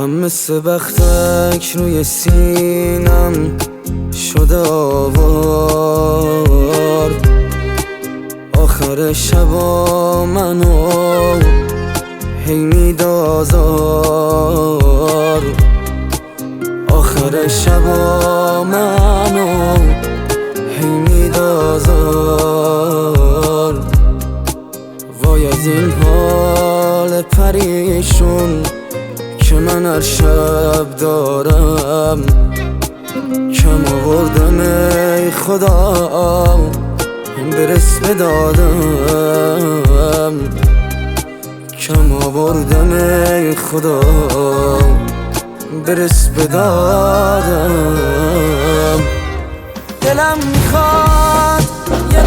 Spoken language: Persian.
مثل بختک روی سینم شده آوار. آخر شبا منو هی میدازار. آخر شبا منو هی میدازار. وای از این حال پریشون که من هر شب دارم. کم آوردم ای خدا برس بدادم. کم آوردم ای خدا برس بدادم. دلم میخواد یه